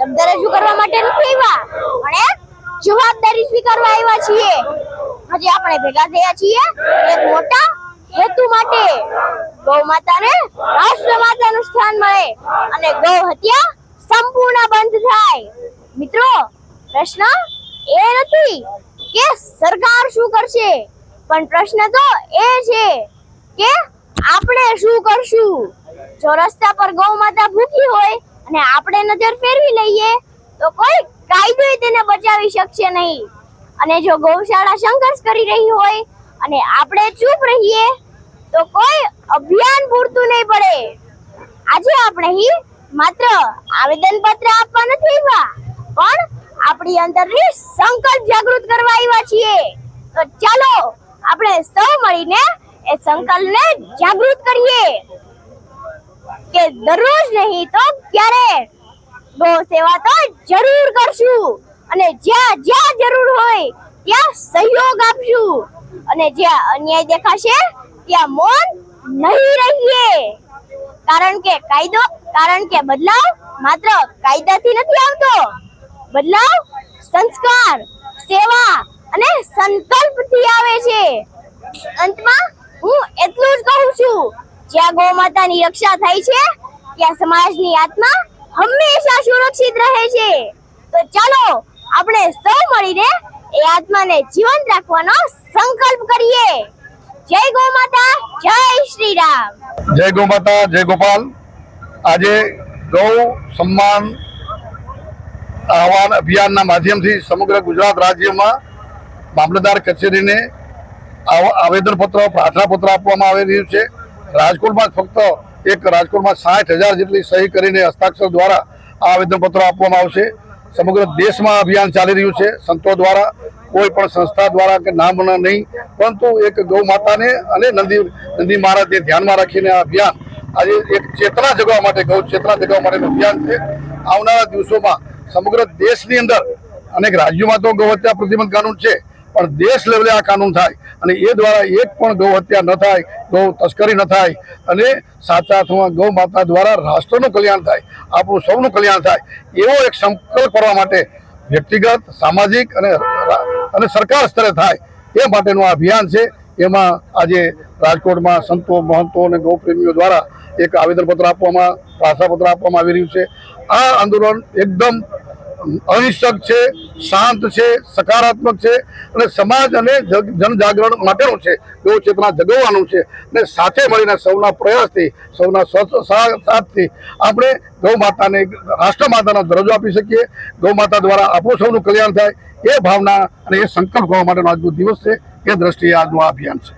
શબ્દ રજૂ કરવા માટે નથી આવ્યા, પણ એક જવાબદારી સ્વીકારવા આવ્યા છીએ. આજે આપણે ભેગા થયા છીએ એક મોટા હેતુ માટે. ગૌ માતાને રાષ્ટ્ર માતાનું સ્થાન મળે અને ગૌ હત્યા સંપૂર્ણ બંધ થાય. મિત્રો, પ્રશ્ન એ નથી કે સરકાર શું કરશે, પણ પ્રશ્ન તો એ છે કે આપણે શું કરશું. જો રસ્તા પર ગૌ માતા ભૂખી હોય અને આપણે નજર ફેરવી લઈએ તો કોઈ કાયદો તેને બચાવી શકશે નહીં. અને જો ગૌશાળા સંઘર્ષ કરી રહી હોય અને આપણે ચૂપ રહીએ તો કોઈ અભિયાન પૂરતું નહીં પડે. આજે આપણે માત્ર આવેદન પત્ર આપવા નથી આવ્યા, પણ આપણી અંદરથી સંકલ્પ જાગૃત કરવા આવ્યા છીએ. તો ચાલો આપણે સૌ મળીને એ સંકલ્પને જાગૃત કરીએ કે દરરોજ નહીં તો ક્યારેક ગૌ સેવા તો જરૂર કરશું, અને જ્યાં જ્યાં જરૂર હોય ત્યાં સહયોગ આપશું, અને જ્યાં અન્યાય દેખાશે ત્યાં મૌન નહીં રહીએ. કારણ કે બદલાવ માત્ર કાયદાથી નથી આવતો, બદલાવ સંસ્કાર, સેવા અને સંકલ્પથી આવે છે. અંતમાં હું એટલું જ કહું છું, જ્યાં ગૌ માતાની રક્ષા થાય છે ત્યાં સમાજની આત્મા હંમેશા સુરક્ષિત રહે છે. તો ચાલો આપણે સૌ મળીને એ આત્માને જીવંત રાખવાનો સંકલ્પ કરીએ. જય ગૌ માતા, જય શ્રી રામ. જય ગૌ માતા, જય ગોપાલ. આજે ગૌ સન્માન આહવાન અભિયાનના માધ્યમથી સમગ્ર ગુજરાત રાજ્યમાં મામલતદાર કચેરીને આવેદનપત્ર, પ્રાર્થનાપત્ર આપવામાં આવી રહ્યું છે. રાજકોટમાં ફક્ત રાજકોટમાં 60,000 જેટલી સહી કરીને હસ્તાક્ષર દ્વારા આ આવેદનપત્ર આપવામાં આવશે. સમગ્ર દેશમાં અભિયાન ચાલી રહ્યું છે. સંતો દ્વારા, કોઈ પણ સંસ્થા દ્વારા કે નામ નહીં, પરંતુ એક ગૌ માતાને અને નંદી મહારાજને ધ્યાનમાં રાખીને આ અભિયાન આજે એક ચેતના જગાવવા માટે, ગૌ ચેતના જગાવવા માટેનું અભિયાન છે. આવનારા દિવસોમાં સમગ્ર દેશની અંદર અનેક રાજ્યોમાં તો ગૌ હત્યા પ્રતિબંધ કાનૂન છે, પણ દેશ લેવલે આ કાનૂન થાય અને એ દ્વારા એક પણ ગૌ હત્યા ન થાય, ગૌ તસ્કરી ન થાય, અને સાચા અર્થમાં ગૌ માતા દ્વારા રાષ્ટ્રનું કલ્યાણ થાય, આપણું સૌનું કલ્યાણ થાય, એવો એક સંકલ્પ કરવા માટે વ્યક્તિગત, સામાજિક અને સરકાર સ્તરે થાય એ માટેનું આ અભિયાન છે. એમાં આજે રાજકોટમાં સંતો, મહંતો અને ગૌપ્રેમીઓ દ્વારા એક આવેદનપત્ર આપવામાં, પ્રાર્થનાપત્ર આપવામાં આવી રહ્યું છે. આ આંદોલન એકદમ અહિંસક છે, શાંત છે, સકારાત્મક છે અને સમાજ અને જનજાગરણ માટેનું છે. ગૌ ચેતના જગાવવાનું છે અને સાથે મળીને સૌના પ્રયાસથી, સૌના સાથથી આપણે ગૌ માતાને રાષ્ટ્ર માતાનો દરજ્જો આપી શકીએ. ગૌ માતા દ્વારા આપણું સૌનું કલ્યાણ થાય એ ભાવના અને એ સંકલ્પ કરવા માટેનો આજનો દિવસ છે. એ દ્રષ્ટિએ આજનું આ અભિયાન છે.